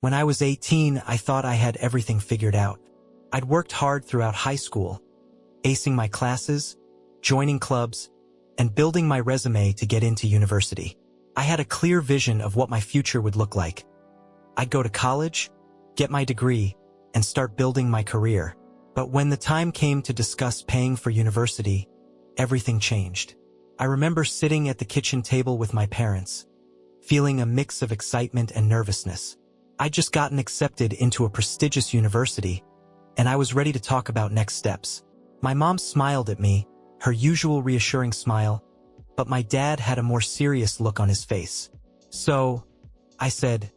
When I was 18, I thought I had everything figured out. I'd worked hard throughout high school, acing my classes, joining clubs, and building my resume to get into university. I had a clear vision of what my future would look like. I'd go to college, get my degree, and start building my career. But when the time came to discuss paying for university, everything changed. I remember sitting at the kitchen table with my parents, feeling a mix of excitement and nervousness. I'd just gotten accepted into a prestigious university, and I was ready to talk about next steps. My mom smiled at me, her usual reassuring smile, but my dad had a more serious look on his face. So, I said,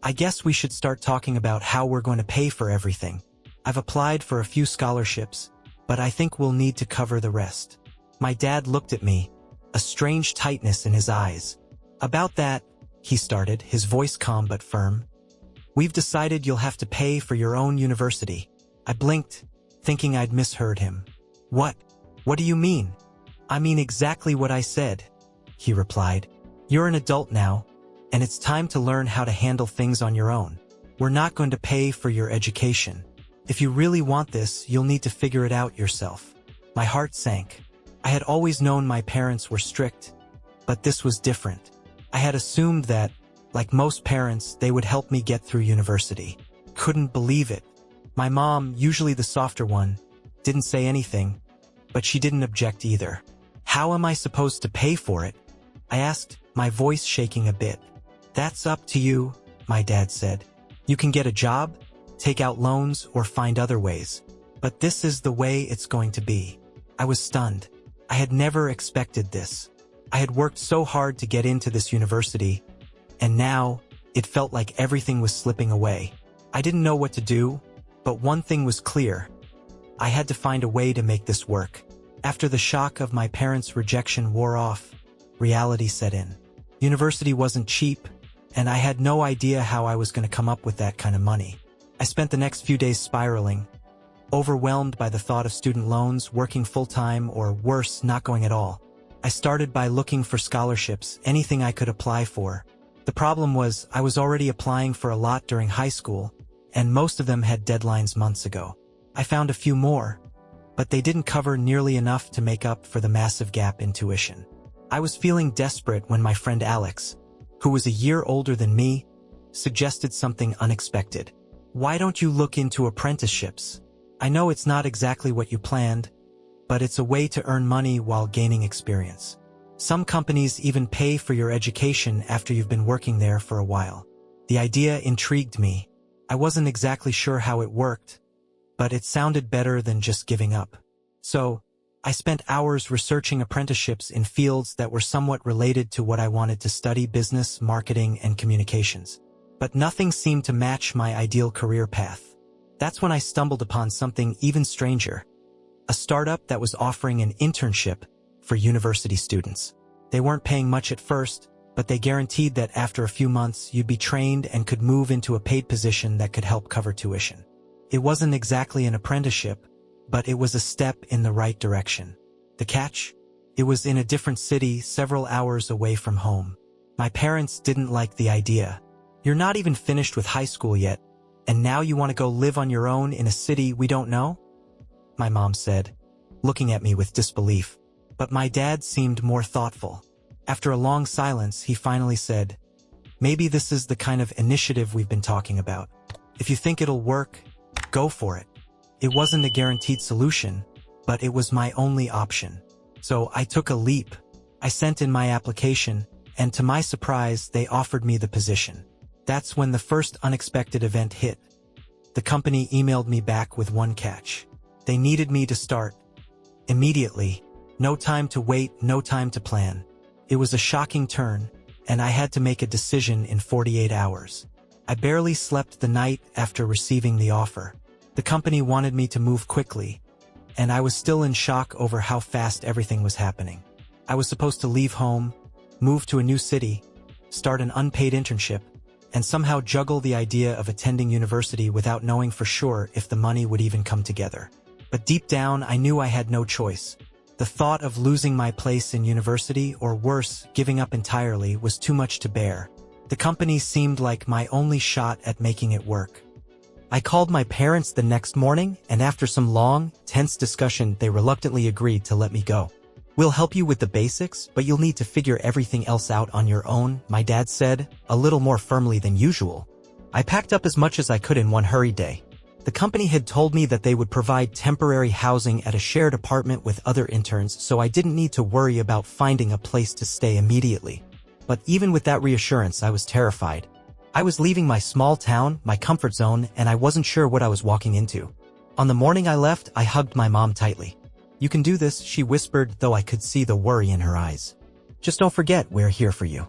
I guess we should start talking about how we're going to pay for everything. I've applied for a few scholarships, but I think we'll need to cover the rest. My dad looked at me, a strange tightness in his eyes. About that, he started, his voice calm but firm. We've decided you'll have to pay for your own university. I blinked, thinking I'd misheard him. What? What do you mean? I mean exactly what I said, he replied. You're an adult now, and it's time to learn how to handle things on your own. We're not going to pay for your education. If you really want this, you'll need to figure it out yourself. My heart sank. I had always known my parents were strict, but this was different. I had assumed that, like most parents, they would help me get through university. Couldn't believe it. My mom, usually the softer one, didn't say anything, but she didn't object either. How am I supposed to pay for it? I asked, my voice shaking a bit. That's up to you, my dad said. You can get a job, take out loans, or find other ways. But this is the way it's going to be. I was stunned. I had never expected this. I had worked so hard to get into this university, and now it felt like everything was slipping away. I didn't know what to do, but one thing was clear. I had to find a way to make this work. After the shock of my parents' rejection wore off, reality set in. University wasn't cheap, and I had no idea how I was going to come up with that kind of money. I spent the next few days spiraling, overwhelmed by the thought of student loans, working full-time, or worse, not going at all. I started by looking for scholarships, anything I could apply for. The problem was, I was already applying for a lot during high school, and most of them had deadlines months ago. I found a few more, but they didn't cover nearly enough to make up for the massive gap in tuition. I was feeling desperate when my friend Alex, who was a year older than me, suggested something unexpected. Why don't you look into apprenticeships? I know it's not exactly what you planned, but it's a way to earn money while gaining experience. Some companies even pay for your education after you've been working there for a while. The idea intrigued me. I wasn't exactly sure how it worked, but it sounded better than just giving up. So, I spent hours researching apprenticeships in fields that were somewhat related to what I wanted to study: business, marketing, and communications. But nothing seemed to match my ideal career path. That's when I stumbled upon something even stranger. A startup that was offering an internship for university students. They weren't paying much at first, but they guaranteed that after a few months you'd be trained and could move into a paid position that could help cover tuition. It wasn't exactly an apprenticeship, but it was a step in the right direction. The catch? It was in a different city, several hours away from home. My parents didn't like the idea. You're not even finished with high school yet, and now you want to go live on your own in a city we don't know? My mom said, looking at me with disbelief. But my dad seemed more thoughtful. After a long silence, he finally said, maybe this is the kind of initiative we've been talking about. If you think it'll work, go for it. It wasn't a guaranteed solution, but it was my only option. So I took a leap. I sent in my application, and to my surprise, they offered me the position. That's when the first unexpected event hit. The company emailed me back with one catch. They needed me to start immediately. No time to wait, no time to plan. It was a shocking turn, and I had to make a decision in 48 hours. I barely slept the night after receiving the offer. The company wanted me to move quickly, and I was still in shock over how fast everything was happening. I was supposed to leave home, move to a new city, start an unpaid internship, and somehow juggle the idea of attending university without knowing for sure if the money would even come together. But deep down, I knew I had no choice. The thought of losing my place in university, or worse, giving up entirely, was too much to bear. The company seemed like my only shot at making it work. I called my parents the next morning, and after some long, tense discussion, they reluctantly agreed to let me go. "We'll help you with the basics, but you'll need to figure everything else out on your own," my dad said, a little more firmly than usual. I packed up as much as I could in one hurried day. The company had told me that they would provide temporary housing at a shared apartment with other interns, so I didn't need to worry about finding a place to stay immediately. But even with that reassurance, I was terrified. I was leaving my small town, my comfort zone, and I wasn't sure what I was walking into. On the morning I left, I hugged my mom tightly. "You can do this," she whispered, though I could see the worry in her eyes. "Just don't forget, we're here for you.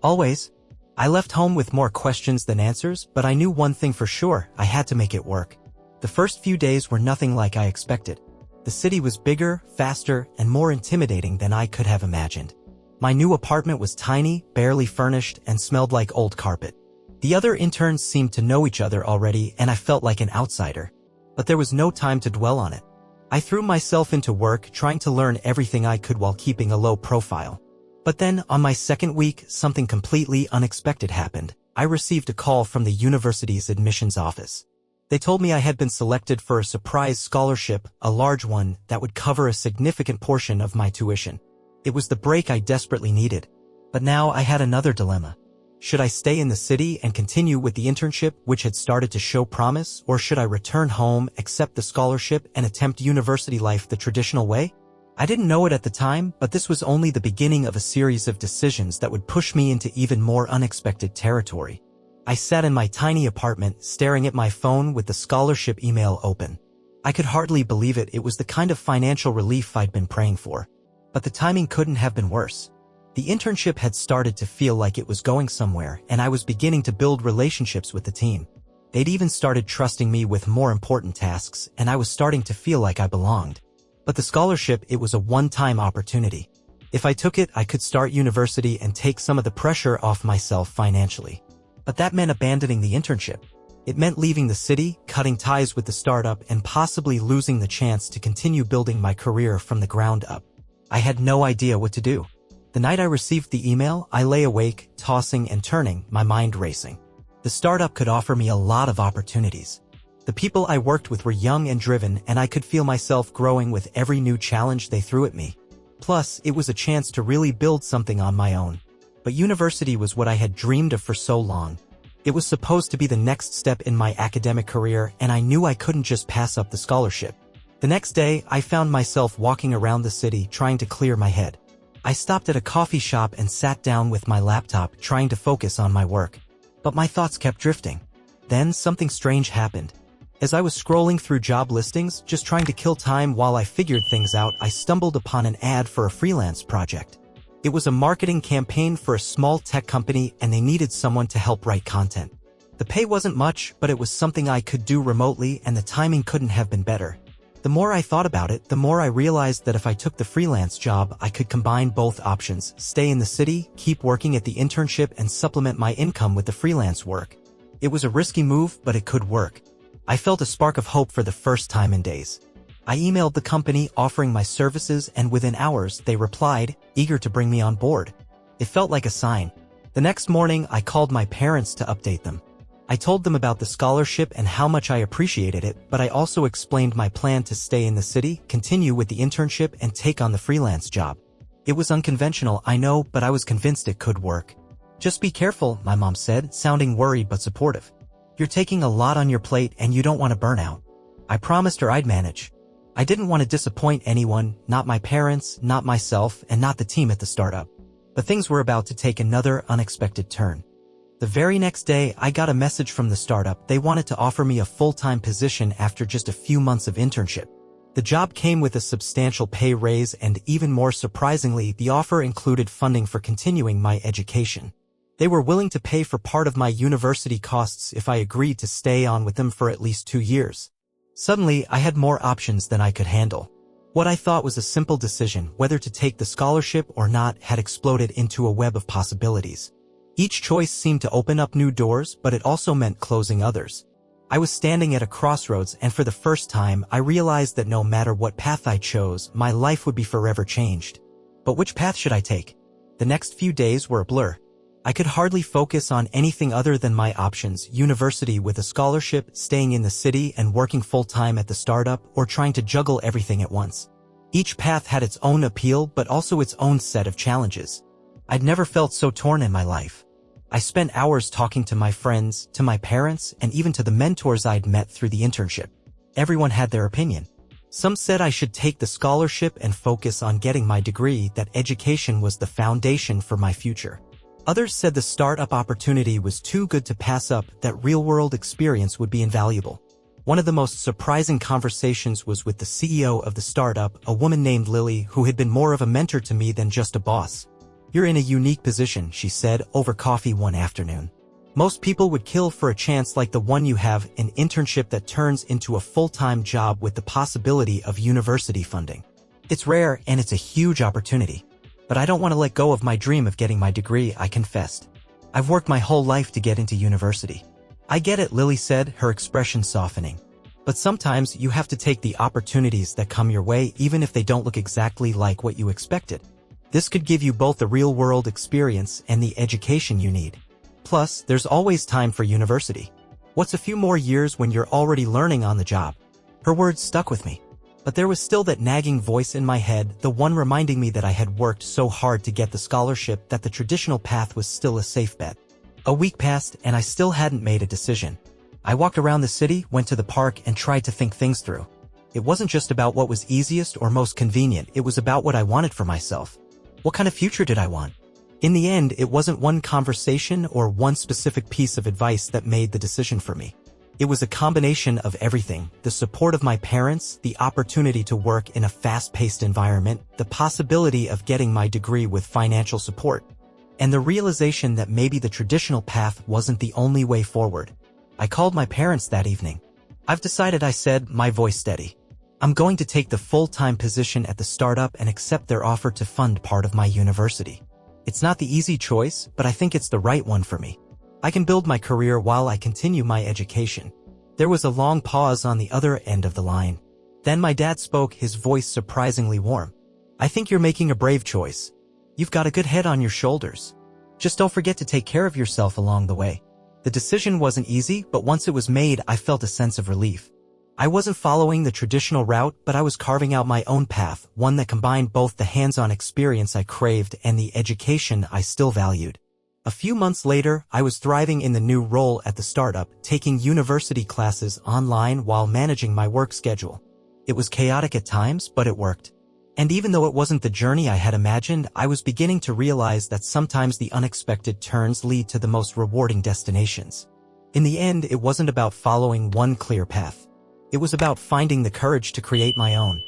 Always." I left home with more questions than answers, but I knew one thing for sure: I had to make it work. The first few days were nothing like I expected. The city was bigger, faster, and more intimidating than I could have imagined. My new apartment was tiny, barely furnished, and smelled like old carpet. The other interns seemed to know each other already, and I felt like an outsider. But there was no time to dwell on it. I threw myself into work, trying to learn everything I could while keeping a low profile. But then, on my second week, something completely unexpected happened. I received a call from the university's admissions office. They told me I had been selected for a surprise scholarship, a large one, that would cover a significant portion of my tuition. It was the break I desperately needed. But now I had another dilemma. Should I stay in the city and continue with the internship, which had started to show promise, or should I return home, accept the scholarship, and attempt university life the traditional way? I didn't know it at the time, but this was only the beginning of a series of decisions that would push me into even more unexpected territory. I sat in my tiny apartment, staring at my phone with the scholarship email open. I could hardly believe it. It was the kind of financial relief I'd been praying for. But the timing couldn't have been worse. The internship had started to feel like it was going somewhere, and I was beginning to build relationships with the team. They'd even started trusting me with more important tasks, and I was starting to feel like I belonged. But the scholarship, it was a one-time opportunity. If I took it, I could start university and take some of the pressure off myself financially. But that meant abandoning the internship. It meant leaving the city, cutting ties with the startup, and possibly losing the chance to continue building my career from the ground up. I had no idea what to do. The night I received the email, I lay awake, tossing and turning, my mind racing. The startup could offer me a lot of opportunities. The people I worked with were young and driven, and I could feel myself growing with every new challenge they threw at me. Plus, it was a chance to really build something on my own. But university was what I had dreamed of for so long. It was supposed to be the next step in my academic career, and I knew I couldn't just pass up the scholarship. The next day, I found myself walking around the city trying to clear my head. I stopped at a coffee shop and sat down with my laptop, trying to focus on my work. But my thoughts kept drifting. Then something strange happened. As I was scrolling through job listings, just trying to kill time while I figured things out, I stumbled upon an ad for a freelance project. It was a marketing campaign for a small tech company, and they needed someone to help write content. The pay wasn't much, but it was something I could do remotely, and the timing couldn't have been better. The more I thought about it, the more I realized that if I took the freelance job, I could combine both options: stay in the city, keep working at the internship, and supplement my income with the freelance work. It was a risky move, but it could work. I felt a spark of hope for the first time in days. I emailed the company offering my services, and within hours they replied, eager to bring me on board. It felt like a sign. The next morning, I called my parents to update them. I told them about the scholarship and how much I appreciated it, but I also explained my plan to stay in the city, continue with the internship, and take on the freelance job. It was unconventional, I know, but I was convinced it could work. "Just be careful," my mom said, sounding worried but supportive. "You're taking a lot on your plate and you don't want to burn out." I promised her I'd manage. I didn't want to disappoint anyone, not my parents, not myself, and not the team at the startup. But things were about to take another unexpected turn. The very next day, I got a message from the startup. They wanted to offer me a full-time position after just a few months of internship. The job came with a substantial pay raise, and even more surprisingly, the offer included funding for continuing my education. They were willing to pay for part of my university costs if I agreed to stay on with them for at least 2 years. Suddenly, I had more options than I could handle. What I thought was a simple decision, whether to take the scholarship or not, had exploded into a web of possibilities. Each choice seemed to open up new doors, but it also meant closing others. I was standing at a crossroads, and for the first time, I realized that no matter what path I chose, my life would be forever changed. But which path should I take? The next few days were a blur. I could hardly focus on anything other than my options: university with a scholarship, staying in the city and working full-time at the startup, or trying to juggle everything at once. Each path had its own appeal but also its own set of challenges. I'd never felt so torn in my life. I spent hours talking to my friends, to my parents, and even to the mentors I'd met through the internship. Everyone had their opinion. Some said I should take the scholarship and focus on getting my degree, that education was the foundation for my future. Others said the startup opportunity was too good to pass up, that real-world experience would be invaluable. One of the most surprising conversations was with the CEO of the startup, a woman named Lily, who had been more of a mentor to me than just a boss. "You're in a unique position," she said over coffee one afternoon. "Most people would kill for a chance like the one you have, an internship that turns into a full-time job with the possibility of university funding. It's rare and it's a huge opportunity. But I don't want to let go of my dream of getting my degree," I confessed. "I've worked my whole life to get into university." "I get it," Lily said, her expression softening. "But sometimes you have to take the opportunities that come your way even if they don't look exactly like what you expected. This could give you both the real-world experience and the education you need. Plus, there's always time for university. What's a few more years when you're already learning on the job?" Her words stuck with me. But there was still that nagging voice in my head, the one reminding me that I had worked so hard to get the scholarship that the traditional path was still a safe bet. A week passed and I still hadn't made a decision. I walked around the city, went to the park, and tried to think things through. It wasn't just about what was easiest or most convenient, it was about what I wanted for myself. What kind of future did I want? In the end, it wasn't one conversation or one specific piece of advice that made the decision for me. It was a combination of everything: the support of my parents, the opportunity to work in a fast-paced environment, the possibility of getting my degree with financial support, and the realization that maybe the traditional path wasn't the only way forward. I called my parents that evening. "I've decided," I said, my voice steady. "I'm going to take the full-time position at the startup and accept their offer to fund part of my university. It's not the easy choice, but I think it's the right one for me. I can build my career while I continue my education." There was a long pause on the other end of the line. Then my dad spoke, his voice surprisingly warm. "I think you're making a brave choice. You've got a good head on your shoulders. Just don't forget to take care of yourself along the way." The decision wasn't easy, but once it was made, I felt a sense of relief. I wasn't following the traditional route, but I was carving out my own path, one that combined both the hands-on experience I craved and the education I still valued. A few months later, I was thriving in the new role at the startup, taking university classes online while managing my work schedule. It was chaotic at times, but it worked. And even though it wasn't the journey I had imagined, I was beginning to realize that sometimes the unexpected turns lead to the most rewarding destinations. In the end, it wasn't about following one clear path. It was about finding the courage to create my own.